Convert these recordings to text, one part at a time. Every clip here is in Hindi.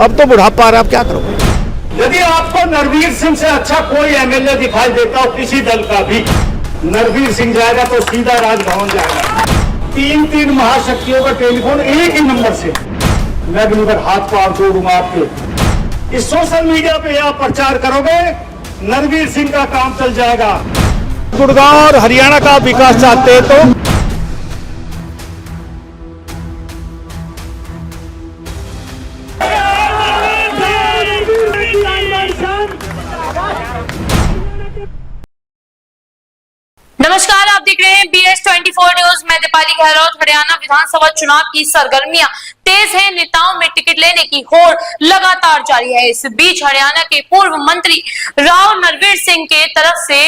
अब तो बुढ़ापा आ रहा है, अब क्या करोगे? यदि आपको नरवीर सिंह से अच्छा कोई एमएलए दिखाई देता हो किसी दल का भी, नरवीर सिंह जाएगा तो सीधा राजभवन जाएगा। 3 महाशक्तियों का टेलीफोन एक ही नंबर से मैं भी उधर हाथ पार जोड़ूंगा आपके। इस सोशल मीडिया पे आप प्रचार करोगे, नरवीर सिंह का काम चल जाएगा। गुड़गांव और हरियाणा का विकास चाहते हैं तो नमस्कार, आप देख रहे हैं BS24 न्यूज। मैं दीपाली गहलोत। हरियाणा विधानसभा चुनाव की सरगर्मियां तेज है। नेताओं में टिकट लेने की होड़ लगातार जारी है। इस बीच हरियाणा के पूर्व मंत्री राव नरवीर सिंह के तरफ से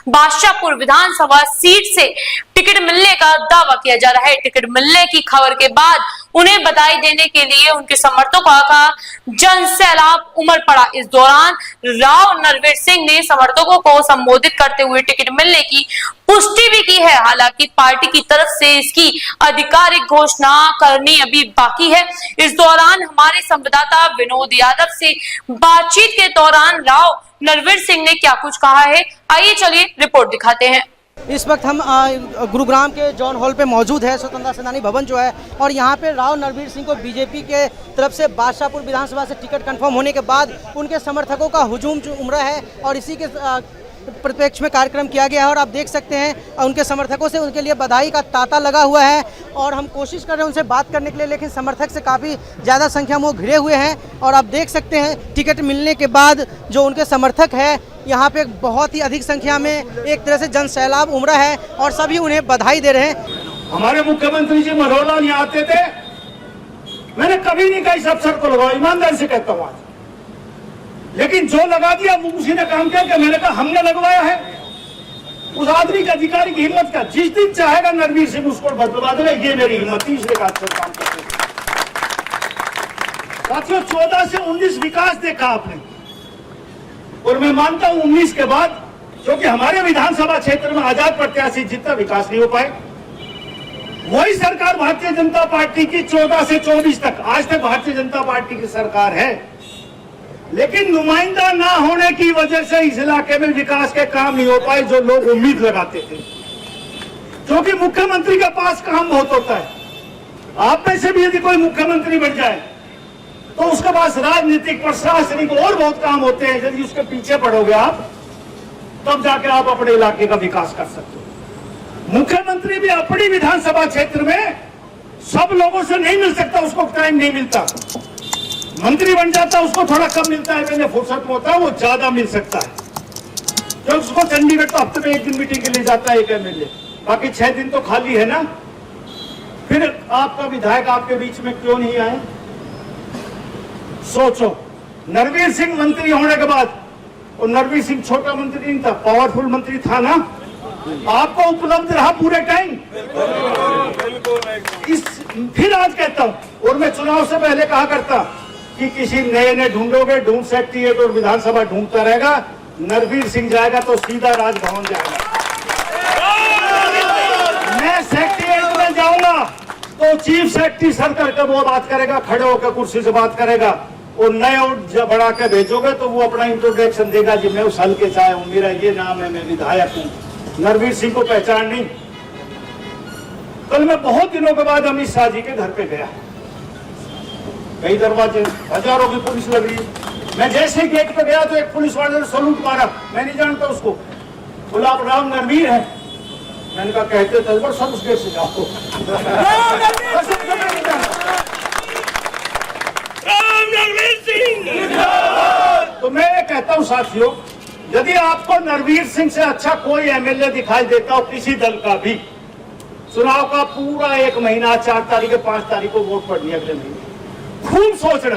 बादशाहपुर विधानसभा सीट से टिकट मिलने का दावा किया जा रहा है। टिकट मिलने की खबर के बाद उन्हें बधाई देने के लिए उनके समर्थकों का जन सैलाब उमड़ पड़ा। इस दौरान राव नरवीर सिंह ने समर्थकों को संबोधित करते हुए टिकट मिलने की पुष्टि भी की है। हालांकि पार्टी की तरफ से इसकी आधिकारिक घोषणा करनी अभी बाकी है। इस दौरान हमारे संवाददाता विनोद यादव से बातचीत के दौरान राव नरवीर सिंह ने क्या कुछ कहा है, आइए चलिए रिपोर्ट दिखाते हैं। इस वक्त हम गुरुग्राम के जॉन हॉल पे मौजूद है, स्वतंत्रता सेनानी भवन जो है, और यहाँ पे राव नरवीर सिंह को बीजेपी के तरफ से बादशाहपुर विधानसभा से टिकट कंफर्म होने के बाद उनके समर्थकों का हुजूम जो उमड़ा है और इसी के परिप्रेक्ष्य में कार्यक्रम किया गया है। और आप देख सकते हैं उनके समर्थकों से उनके लिए बधाई का तांता लगा हुआ है और हम कोशिश कर रहे हैं उनसे बात करने के लिए, लेकिन समर्थक से काफ़ी ज़्यादा संख्या में वो घिरे हुए हैं। और आप देख सकते हैं टिकट मिलने के बाद जो उनके समर्थक है यहाँ पे बहुत ही अधिक संख्या में एक तरह से जन सैलाब उमड़ा है और सभी उन्हें बधाई दे रहे हैं। हमारे मुख्यमंत्री जी मरोला नहीं आते थे, मैंने कभी नहीं कहा इस अफसर को लगाओ, ईमानदारी से कहता हूँ आज, लेकिन जो लगा दिया वो उसी ने काम किया कि मैंने कहा हमने लगवाया है। उस आदमी के अधिकारी की हिम्मत का, जिस दिन चाहेगा नरवीर सिंह उसको बदलवा देगा, ये मेरी हिम्मत थी, इसलिए काम करते। साथियों, 14 से 19 विकास देखा आपने, और मैं मानता हूं 19 के बाद, क्योंकि हमारे विधानसभा क्षेत्र में आजाद प्रत्याशी जितना विकास नहीं हो पाए, वही सरकार भारतीय जनता पार्टी की 14 से 24 तक, आज तक भारतीय जनता पार्टी की सरकार है। लेकिन नुमाइंदा ना होने की वजह से इस इलाके में विकास के काम नहीं हो पाए जो लोग उम्मीद लगाते थे, क्योंकि मुख्यमंत्री के पास काम बहुत होता है। आप में से भी यदि कोई मुख्यमंत्री बन जाए तो उसके पास राजनीतिक, प्रशासनिक और बहुत काम होते हैं। यदि उसके पीछे पड़ोगे आप, तब जाके आप अपने इलाके का विकास कर सकते हो। मुख्यमंत्री भी अपनी विधानसभा क्षेत्र में सब लोगों से नहीं मिल सकता, उसको टाइम नहीं मिलता। मंत्री बन जाता उसको थोड़ा कम मिलता है, मैंने फुर्सत में होता है, वो ज्यादा मिल सकता है। तो उसको चंडीगढ़ तो हफ्ते में 1 दिन मीटिंग के लिए जाता है एक एमएलए, बाकी 6 दिन तो खाली है ना। फिर आपका विधायक आपके बीच में क्यों नहीं आए? सोचो, नरवीर सिंह मंत्री होने के बाद, और नरवीर सिंह छोटा मंत्री नहीं था, पावरफुल मंत्री था ना, आपको उपलब्ध रहा पूरे टाइम। फिर आज कहता हूं, और मैं चुनाव से पहले कहा करता कि किसी नए ने ढूंढोगे, ढूंढ सकती है तो विधानसभा ढूंढता रहेगा, नरवीर सिंह जाएगा तो सीधा राजभवन जाएगा। मैं सेक्रेटरीट में जाऊंगा तो चीफ सेक्रेटरी सर करके वो बात करेगा, खड़े होकर कुर्सी से बात करेगा, और नए बढ़ा के भेजोगे तो वो अपना इंट्रोडक्शन देगा जी मैं उस हल्के से आया हूं, मेरा ये नाम है, मैं विधायक हूं। नरवीर सिंह को पहचान नहीं। कल मैं बहुत दिनों के बाद अमित शाह जी के घर पे गया, कई दरवाजे, हजारों की पुलिस लग रही। मैं जैसे ही गेट पे गया तो एक पुलिस वाले ने सलूट मारा, मैं नहीं जानता उसको, बोला आप राव नरवीर है? मैंने कहा कहते थे पर सब उस गेट से जाओ। तो मैं ये कहता हूं साथियों, यदि आपको नरवीर सिंह से अच्छा कोई एमएलए दिखाई देता हो किसी दल का भी, चुनाव का पूरा 1 महीना, 4 तारीख 5 तारीख को वोट पड़नी है अगले महीने, खूब सोचना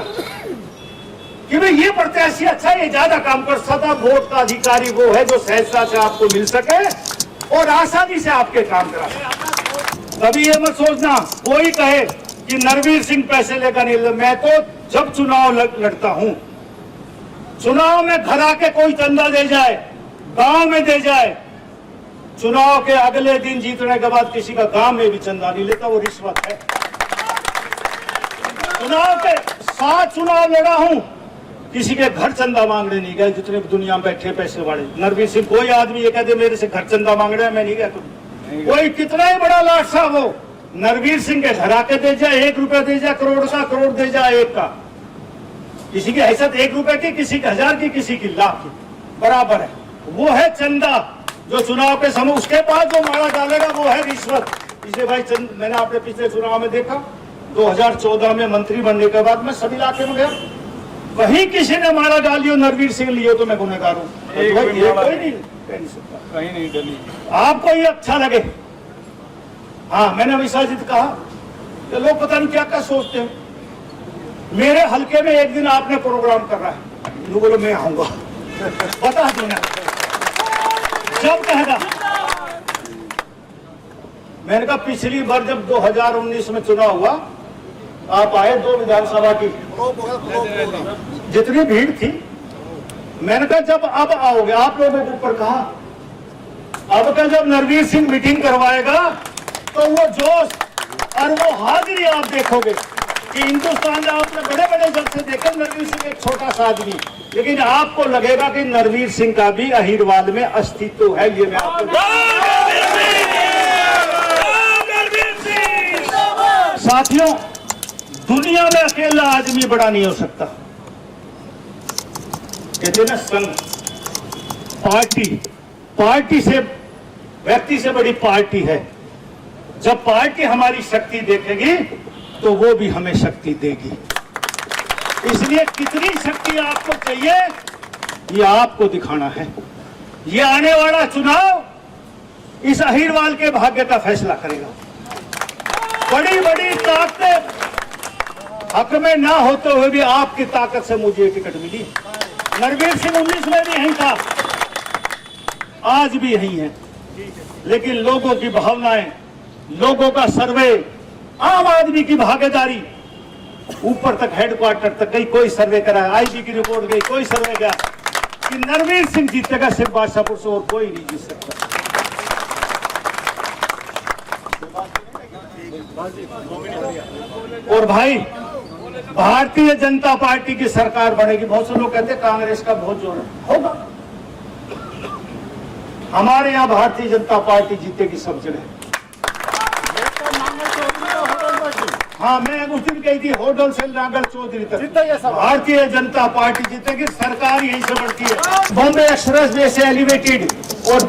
कि भाई ये प्रत्याशी अच्छा, ये ज्यादा काम कर सकता। वोट का अधिकारी वो है जो सहजता से आपको मिल सके और आसानी से आपके काम करा सके। कभी ये मत सोचना कोई कहे कि नरवीर सिंह पैसे लेकर नहीं, मैं तो जब चुनाव लड़ता हूं, चुनाव में घर आके कोई चंदा दे जाए, गांव में दे जाए, चुनाव के अगले दिन जीतने के बाद किसी का गांव में भी चंदा नहीं लेता, वो रिश्वत है। चुनाव के 7 चुनाव लड़ा हूं, किसी के घर चंदा मांगने नहीं गए। जितने दुनिया में बैठे पैसे वाले, नरवीर सिंह, कोई आदमी ये कहते मेरे से घर चंदा मांग रहे हैं, मैं नहीं गया। कोई कितना ही बड़ा लाट साहब हो, नरवीर सिंह के घर आके दे जाए, 1 रुपया दे जाए, करोड़ का करोड़ दे जाए, 1 का। किसी की हैसियत 1 रुपए की, किसी की 1000 की, किसी की लाख की, बराबर है। वो है चंदा जो चुनाव के समय उसके बाद जो मारा डालेगा वो है रिश्वत। इसलिए भाई मैंने आपने पिछले चुनाव में देखा, 2014 में मंत्री बनने के बाद मैं सभी इलाके में गया, वहीं किसी ने मारा डालियो नरवीर सिंह लियो तो मैं गुनहगार हूँ। कोई नहीं कह सकता, कहीं नहीं डली। आपको ये अच्छा लगे। हाँ, मैंने हमेशा जित कहा कि लोग पता नहीं क्या क्या सोचते हैं। मेरे हल्के में एक दिन आपने प्रोग्राम कर रहा है, बोलो मैं आऊंगा, बता देना जब कहेगा। मैंने कहा पिछली बार जब 2019 में चुनाव हुआ, आप आए 2 विधानसभा की, जितनी भीड़ थी, मैंने कहा जब अब आओगे, आप लोगों के ऊपर कहा, अब का जब नरवीर सिंह मीटिंग करवाएगा तो वो जोश और वो हाजिरी आप देखोगे कि हिंदुस्तान में आपने बड़े बड़े जलसे देखे, नरवीर सिंह एक छोटा सा आदमी, लेकिन आपको लगेगा कि नरवीर सिंह का भी अहिरवाल में अस्तित्व है। ये मैं आपको साथियों, दुनिया में अकेला आदमी बड़ा नहीं हो सकता। कहते ना संघ, पार्टी से, व्यक्ति से बड़ी पार्टी है। जब पार्टी हमारी शक्ति देखेगी तो वो भी हमें शक्ति देगी। इसलिए कितनी शक्ति आपको चाहिए ये आपको दिखाना है। ये आने वाला चुनाव इस अहिरवाल के भाग्य का फैसला करेगा। बड़ी बड़ी ताकतें हक में ना होते हुए भी आपकी ताकत से मुझे टिकट मिली। नरवीर सिंह 19 में भी यहीं था, आज भी यहीं है, लेकिन लोगों की भावनाएं, लोगों का सर्वे, आम आदमी की भागीदारी ऊपर तक, हेडक्वार्टर तक गई, कोई सर्वे करा, आईबी की रिपोर्ट गई, कोई सर्वे गया कि नरवीर सिंह जीतेगा सिर्फ बादशाहपुर से, और कोई नहीं जीत सकता। और भाई, भारतीय जनता पार्टी की सरकार बनेगी। बहुत से लोग कहते हैं कांग्रेस का बहुत जोर है, होगा। हमारे यहाँ भारतीय जनता पार्टी जीतेगी सब जगह। हाँ, मैं उस दिन कही थी होटल से नागर चौधरी तक भारतीय जनता पार्टी जीतेगी, सरकार यहीं से बढ़ती है। बॉम्बे एक्सप्रेस वे से एलिवेटेड और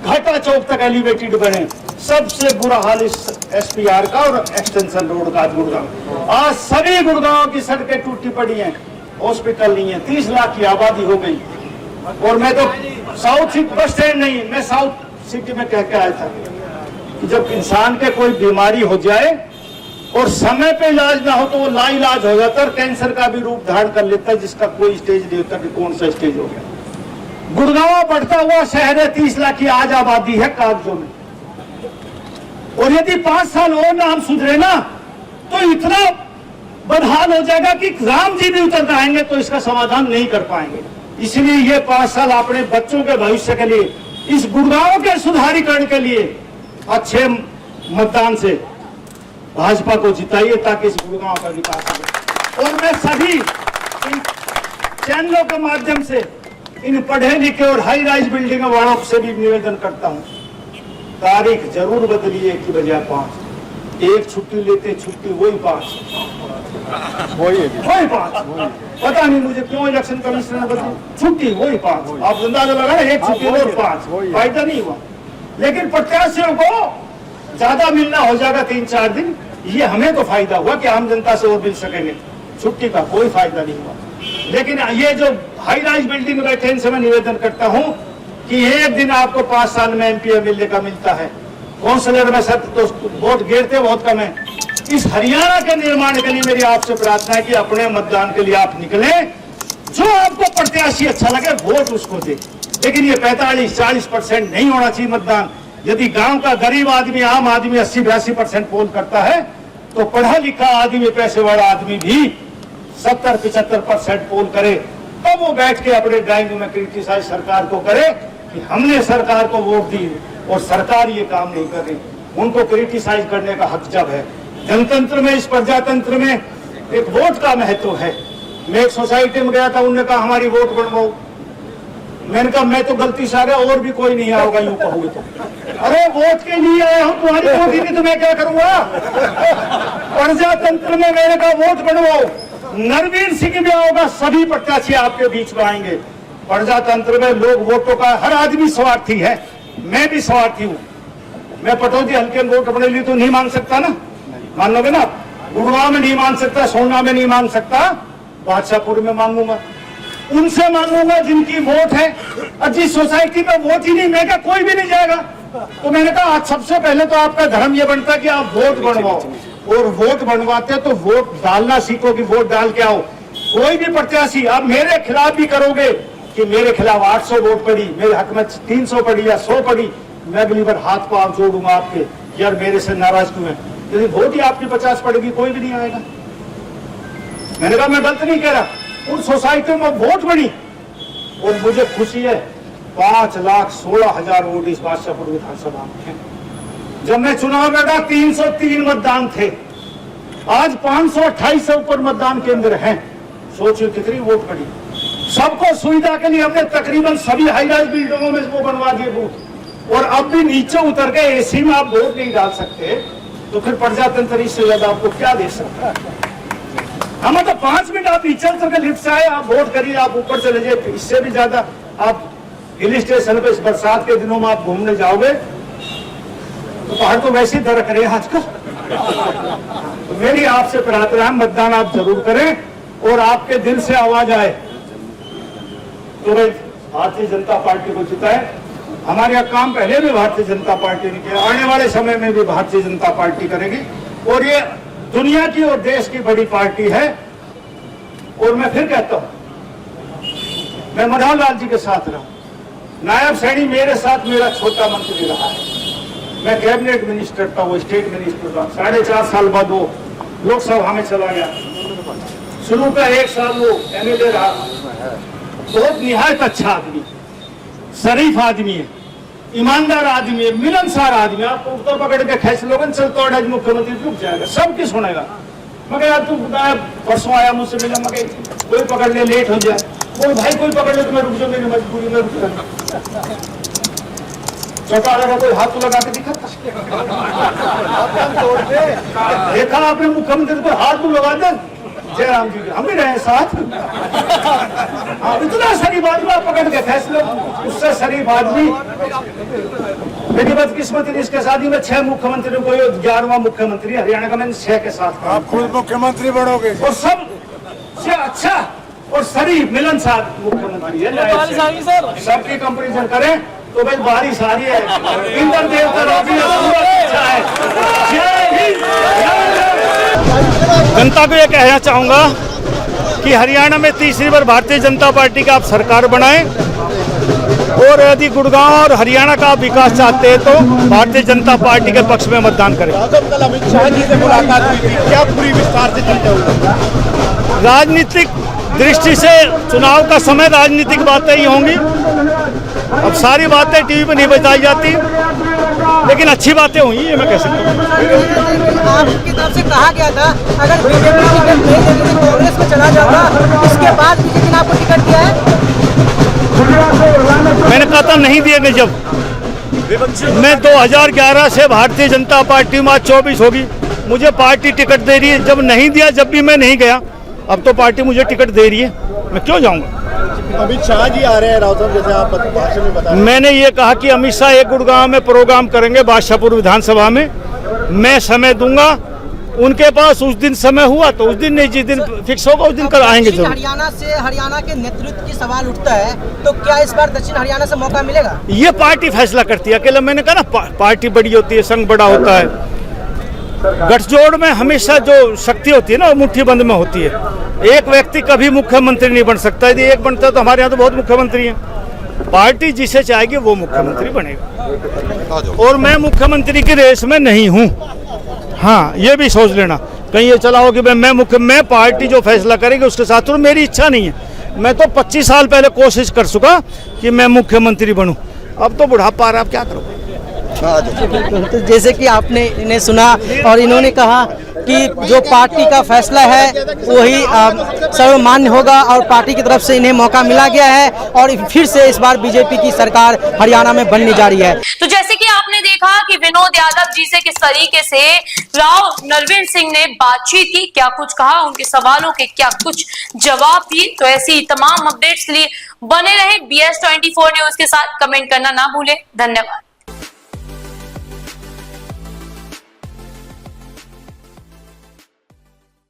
घाटा चौक तक एलिवेटेड बने। सबसे बुरा हाल इस एसपीआर का और एक्सटेंशन रोड का गुड़गांव। आज सभी गुड़गांव की सड़कें टूटी पड़ी हैं, हॉस्पिटल नहीं है, 30 लाख की आबादी हो गई। और मैं तो साउथ सिटी बस स्टैंड नहीं, मैं साउथ सिटी में कह के आया था कि जब इंसान के कोई बीमारी हो जाए और समय पे इलाज ना हो तो वो लाइलाज हो जाता है, कैंसर का भी रूप धारण कर लेता है, जिसका कोई स्टेज नहीं होता कि कौन सा स्टेज हो गया। गुड़गांव बढ़ता हुआ शहर है, 30 लाख की आज आबादी है कागजों में। और यदि 5 साल और ना हम सुधरे ना तो इतना बदहाल हो जाएगा कि राम जी भी उतर आएंगे तो इसका समाधान नहीं कर पाएंगे। इसलिए ये 5 साल अपने बच्चों के भविष्य के लिए, इस गुड़गांव के सुधारीकरण के लिए अच्छे मतदान से भाजपा को जिताइए ताकि इस गुड़गांव का विकास हो। और मैं सभी इन चैनलों के माध्यम से इन पढ़े लिखे और हाई राइज बिल्डिंग वालों से भी निवेदन करता हूं, तारीख जरूर बदलिए की बजाय 5। एक छुट्टी लेते, छुट्टी वही 5। पता नहीं मुझे क्यों इलेक्शन कमिश्नर बदली, छुट्टी वही 5। आप अंदाजा लगा, एक छुट्टी और 5, फायदा नहीं हुआ। लेकिन प्रत्याशियों को ज्यादा मिलना हो जाएगा 3-4 दिन, ये हमें तो फायदा हुआ कि आम जनता से और मिल सकेंगे, छुट्टी का कोई फायदा नहीं हुआ। लेकिन ये जो हाई राइज बिल्डिंग में बैठे इनसे मैं निवेदन करता हूं कि एक दिन आपको 5 साल में एमपी एमएलए का मिलता है, काउंसलर में सब तो वोट गिरते बहुत कम है। इस हरियाणा के निर्माण के लिए मेरी आपसे प्रार्थना है कि अपने मतदान के लिए आप निकले, जो आपको प्रत्याशी अच्छा लगे वोट उसको दे। लेकिन ये 45-40% नहीं होना चाहिए मतदान। यदि गांव का गरीब आदमी, आम आदमी 80-82% पोल करता है तो पढ़ा लिखा आदमी, पैसे वाला आदमी भी 70-75% पोल करे, तब वो बैठ के अपने ड्राइंग रूम में क्रिटिसाइज सरकार को करे कि हमने सरकार को वोट दी और सरकार ये काम नहीं कर रही। उनको क्रिटिसाइज करने का हक जब है। जनतंत्र में, इस प्रजातंत्र में एक वोट का महत्व है। मैं एक सोसाइटी में गया था, उन्होंने कहा हमारी वोट बनवाओ। मैंने कहा मैं तो गलती से आ रहा, और भी कोई नहीं आओगा यूं कहोगे तो। अरे वोट के लिए आया हूं, तुम्हारी वोट ही नहीं तो मैं क्या करूंगा। प्रजातंत्र में मैंने कहा वोट बनवाओ। नरवीर सिंह भी आओगा, सभी प्रत्याशी आपके बीच में आएंगे। प्रजातंत्र में लोग वोटों का, हर आदमी स्वार्थी है, मैं भी स्वार्थी हूँ। मैं पटौदी हल्के में वोट अपने लिए तो नहीं मांग सकता ना, मान लोगे ना। गुड़गांव में नहीं मांग सकता, सोना में नहीं मांग सकता, बादशाहपुर में मांगूंगा। उनसे मांगूंगा जिनकी वोट है। और जिस सोसाइटी में वोट ही नहीं, मैं क्या कोई भी नहीं जाएगा। तो मैंने कहा आज सबसे पहले तो आपका धर्म यह बनता है कि आप वोट बनवाओ, और वोट बनवाते तो वोट डालना सीखो कि वोट डाल के आओ। कोई भी प्रत्याशी आप मेरे खिलाफ भी करोगे कि मेरे खिलाफ 800 वोट पड़ी, मेरे हक में 300 पड़ी या 100 पड़ी, मैं अगली बार हाथ पांव जोड़ूंगा आपके, यार मेरे से नाराज क्यों है। यदि वोट ही आपकी 50 पड़ेगी, कोई भी नहीं आएगा। मैंने कहा मैं गलत नहीं कह रहा। उन सोसाइटियों में वोट बनी, और मुझे खुशी है 5,16,000 वोट इस बादशाहपुर विधानसभा में है। जब मैं चुनाव लड़ा 303 मतदान थे, आज 528 से ऊपर मतदान केंद्र हैं। सोचिए कितनी वोट पड़ी। सबको सुविधा के लिए हमने तकरीबन सभी हाई राइज बिल्डिंगों में वो बनवा दिए बूथ। और अब भी नीचे उतर के एसी में आप वोट नहीं डाल सकते, तो फिर प्रजातंत्र इससे ज्यादा आपको क्या दे सकता है। हम तो 5 मिनट आप नीचे उतर के लिफ्ट से आए, आप वोट करिए, आप ऊपर चले जाइए। इससे भी ज्यादा आप हिल स्टेशन पे इस बरसात के दिनों में आप घूमने जाओगे तो पहाड़ तो वैसे ही दरक रहे हैं आजकल। तो मेरी आपसे प्रार्थना है, मतदान आप जरूर करें और आपके दिल से आवाज आए तो भारतीय जनता पार्टी को जिताए। हमारे यहाँ काम पहले भी भारतीय जनता पार्टी ने किया, आने वाले समय में भी भारतीय जनता पार्टी करेगी। और ये दुनिया की और देश की बड़ी पार्टी है। और मैं फिर कहता हूं, मैं मनोहर लाल जी के साथ रहा, नायब सैनी मेरे साथ मेरा छोटा मंत्री रहा है, मैं कैबिनेट मिनिस्टर था, वो स्टेट मिनिस्टर था। 4.5 साल बाद वो लोकसभा में चला गया। शुरू का 1 साल वो MLA रहा। बहुत निहायत अच्छा आदमी, शरीफ आदमी है, ईमानदार आदमी है, मिलनसार आदमी। आपको तो पकड़ के खेच लोगे, चल तो आज मुख्यमंत्री रुक जाएगा, सबकी सुनेगा। मगर यार तू परसों आया मुझसे मिला, मगर कोई पकड़ ले लेट हो जाए, कोई भाई कोई पकड़ ले तो मैं रुक जाऊँ, मेरी मजबूरी में रुक जाऊँ। छोटा लगा कोई हाथ तो लगा के दिखा देखा आपने मुख्यमंत्री को हाथ तो लगा दे, जयराम जी हम भी रहे साथ। इतना शरीफ आदमी पकड़ के फैसले, उससे शरीफ आदमी। मेरी बदकिस्मती इसके शादी में 6 मुख्यमंत्री, कोई 11वां मुख्यमंत्री हरियाणा का, मैंने 6 के साथ। आप खुद मुख्यमंत्री बनोगे। और सब से अच्छा और शरीफ मिलनसार मुख्यमंत्री है। सबकी कंपेरिजन करें तो भाई बारिश आ रही है, इंद्र देवता अच्छा है। जय हिंद। जनता को ये कहना चाहूँगा कि हरियाणा में तीसरी बार भारतीय जनता पार्टी का आप सरकार बनाएं, और यदि गुड़गांव और हरियाणा का आप विकास चाहते हैं तो भारतीय जनता पार्टी के पक्ष में मतदान करें। कल अमित शाह जी से मुलाकात हुई थी, क्या पूरी विस्तार से चर्चा हुई? राजनीतिक दृष्टि से चुनाव का समय राजनीतिक बातें ही होंगी। अब सारी बातें टीवी पर नहीं बताई जाती, लेकिन अच्छी बातें हुई, ये मैं कह सकता हूँ। आपकी तरफ से कहा गया था अगर बीजेपी टिकट नहीं देगी तो कांग्रेस में चला जाऊंगा, इसके बाद बीजेपी ने आपको टिकट दिया है। मैंने कहा था नहीं दिएंगे। जब मैं 2011 से भारतीय जनता पार्टी में 24 होगी, मुझे पार्टी टिकट दे रही है। जब नहीं दिया, जब भी मैं नहीं गया, अब तो पार्टी मुझे टिकट दे रही है, मैं क्यों जाऊंगा। अमित शाह जी आ रहे हैं राउत साहब, जैसे आप भाषण में बता रहे हैं। मैंने ये कहा कि अमित शाह एक गुड़गांव में प्रोग्राम करेंगे बादशाहपुर विधानसभा में, मैं समय दूंगा उनके पास। उस दिन समय हुआ तो उस दिन नहीं, जिस दिन फिक्स होगा उस दिन कल आएंगे जरूर। हरियाणा से, हरियाणा के नेतृत्व की सवाल उठता है, तो क्या इस बार दक्षिण हरियाणा से मौका मिलेगा? ये पार्टी फैसला करती है। अकेला मैंने कहा ना, पार्टी बड़ी होती है, संघ बड़ा होता है। गठजोड़ में हमेशा जो शक्ति होती है ना, वो मुट्ठी बंद में होती है। एक व्यक्ति कभी मुख्यमंत्री नहीं बन सकता। यदि एक बनता है तो हमारे यहाँ तो बहुत मुख्यमंत्री हैं। पार्टी जिसे चाहेगी वो मुख्यमंत्री बनेगा, और मैं मुख्यमंत्री की रेस में नहीं हूँ। हाँ, ये भी सोच लेना, कहीं ये चला हो कि मैं पार्टी जो फैसला करेगी उसके साथ, और मेरी इच्छा नहीं है। मैं तो 25 साल पहले कोशिश कर चुका कि मैं मुख्यमंत्री बनूं। अब तो बुढ़ापा आ रहा, अब क्या करूँ। तो जैसे कि आपने इन्हें सुना और इन्होंने कहा कि जो पार्टी का फैसला है वही सर्वमान्य होगा और पार्टी की तरफ से इन्हें मौका मिला गया है और फिर से इस बार बीजेपी की सरकार हरियाणा में बनने जा रही है। तो जैसे कि आपने देखा कि विनोद यादव जी से किस तरीके से राव नरवीर सिंह ने बातचीत की, क्या कुछ कहा, उनके सवालों के क्या कुछ जवाब दिए। तो ऐसी तमाम अपडेट्स लिए बने रहे BS24 न्यूज के साथ। कमेंट करना ना भूले। धन्यवाद।